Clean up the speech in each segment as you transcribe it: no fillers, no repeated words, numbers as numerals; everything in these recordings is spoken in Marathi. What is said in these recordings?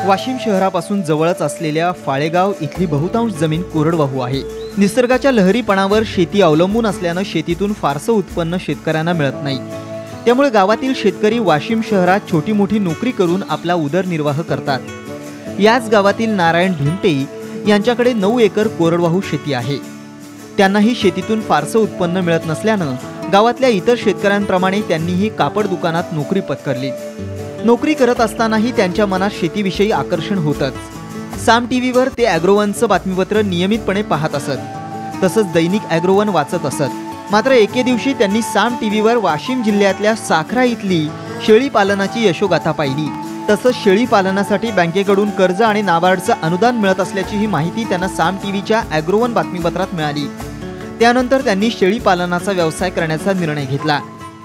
वाशिम शहरापासून जवळच असलेल्या फाळेगाव इथली बहुतांश जमीन कोरडवाहू आहे। निसर्गाच्या लहरीपणावर शेती अवलंबून असल्याने शेतीतून फारसं उत्पन्न शेतकऱ्यांना मिळत नाही। त्यामुळे गावातील शेतकरी वाशिम शहरात छोटी मोठी नोकरी करून आपला उदरनिर्वाह करतात। याच गावातील नारायण भिमटे यांच्याकडे 9 एकर कोरडवाहू शेती आहे। त्यांनाही शेतीतून फारसं उत्पन्न मिळत नसल्याने गावातल्या इतर शेतकऱ्यांप्रमाणे त्यांनीही कापड दुकानात नोकरी पत्करली। नोकरी करत असतानाही त्यांच्या मनात शेतीविषयी आकर्षण होतच। साम टीव्हीवर ते ॲग्रोवनचं बातमीपत्र नियमितपणे पाहत असत, तसंच दैनिक ॲग्रोवन वाचत असत। मात्र एके दिवशी त्यांनी साम टीव्हीवर वाशिम जिल्ह्यातल्या साखरा इथली शेळी पालनाची यशोगाथा पाहिली। तसंच शेळी पालनासाठी बँकेकडून कर्ज आणि नाबार्डचं अनुदान मिळत असल्याची ही माहिती त्यांना साम टीव्हीच्या ॲग्रोवन बातमीपत्रात मिळाली। त्यानंतर त्यांनी शेळी पालनाचा व्यवसाय करण्याचा निर्णय घेतला।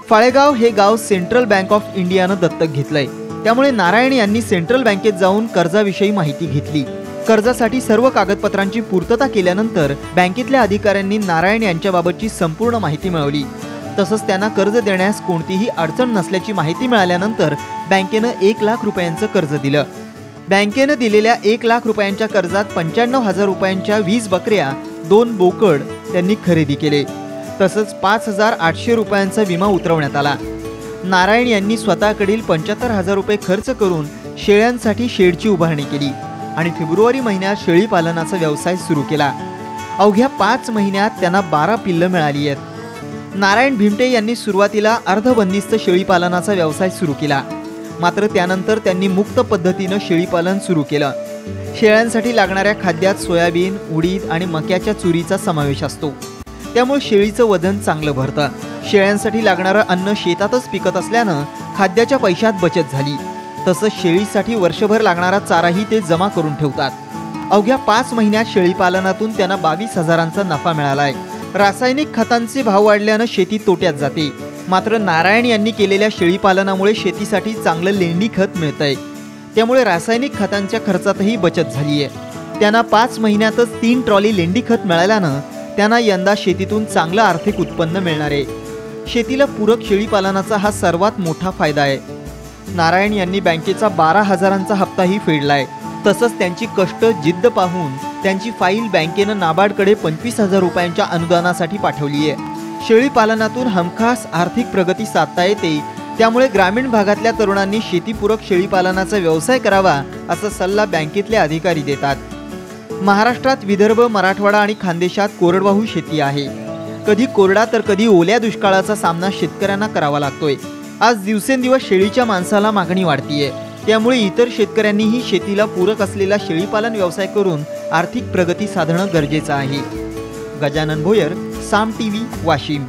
फाळेगाव हे गाव सेंट्रल बँक ऑफ इंडियानं दत्तक घेतलंय। त्यामुळे नारायण यांनी सेंट्रल बँकेत जाऊन कर्जाविषयी माहिती घेतली। कर्जासाठी सर्व कागदपत्रांची पूर्तता केल्यानंतर बँकेतल्या अधिकाऱ्यांनी नारायण यांच्याबाबतची संपूर्ण माहिती मिळवली। तसंच त्यांना कर्ज देण्यास कोणतीही अडचण नसल्याची माहिती मिळाल्यानंतर बँकेनं 1 लाख रुपयांचं कर्ज दिलं। बँकेनं दिलेल्या 1 लाख रुपयांच्या कर्जात 95,000 रुपयांच्या 20 बकऱ्या, 2 बोकड त्यांनी खरेदी केले। तसंच 5,800 रुपयांचा विमा उतरवण्यात आला। नारायण यांनी स्वतःकडील 75,000 रुपये खर्च करून शेळ्यांसाठी शेडची उभारणी केली आणि फेब्रुवारी महिन्यात शेळी पालनाचा व्यवसाय सुरू केला। अवघ्या 5 महिन्यात त्यांना 12 पिल्लं मिळाली आहेत। नारायण भिमटे यांनी सुरुवातीला अर्धबंदिस्त शेळी पालनाचा व्यवसाय सुरू केला। मात्र त्यानंतर त्यांनी मुक्त पद्धतीनं शेळी पालन सुरू केलं। शेळ्यांसाठी लागणाऱ्या खाद्यात सोयाबीन, उडीद आणि मक्याच्या चुरीचा समावेश असतो। त्यामुळे शेळीचं वजन चांगलं भरतं। शेळ्यांसाठी लागणारं अन्न शेतातच पिकत असल्यानं खाद्याच्या पैशात बचत झाली। तसंच शेळीसाठी वर्षभर लागणारा चाराही ते जमा करून ठेवतात। अवघ्या 5 महिन्यात शेळी पालनातून त्यांना 22,000चा नफा मिळालाय। रासायनिक खतांचे भाव वाढल्यानं शेती तोट्यात जाते। मात्र नारायण यांनी केलेल्या शेळी पालनामुळे शेतीसाठी चांगलं लेंडी खत मिळतंय। त्यामुळे रासायनिक खतांच्या खर्चातही बचत झाली आहे। त्यांना 5 महिन्यातच 3 ट्रॉली लेंडी खत मिळाल्यानं त्यांना यंदा शेतीतून चांगलं आर्थिक उत्पन्न मिळणार आहे। शेतीला पूरक शेळी पालनाचा हा सर्वात मोठा फायदा आहे। नारायण यांनी बँकेचा 12,000चा हप्ताही फेडलाय। तसंच त्यांची कष्ट जिद्द पाहून त्यांची फाईल बँकेनं नाबार्डकडे 25,000 रुपयांच्या अनुदानासाठी पाठवली आहे। शेळी पालनातून हमखास आर्थिक प्रगती साधता येते। त्यामुळे ग्रामीण भागातल्या तरुणांनी शेतीपूरक शेळी पालनाचा व्यवसाय करावा असा सल्ला बँकेतले अधिकारी देतात। महाराष्ट्रात विदर्भ, मराठवाडा आणि खानदेशात कोरडवाहू शेती आहे। कधी कोरडा तर कधी ओल्या दुष्काळाचा सामना शेतकऱ्यांना करावा लागतोय। आज दिवसेंदिवस शेळीच्या मांसाला मागणी वाढतीये। त्यामुळे इतर शेतकऱ्यांनीही शेतीला पूरक असलेला शेळीपालन व्यवसाय करून आर्थिक प्रगती साधणं गरजेचं आहे। गजानन भोयर, साम टीव्ही, वाशिम।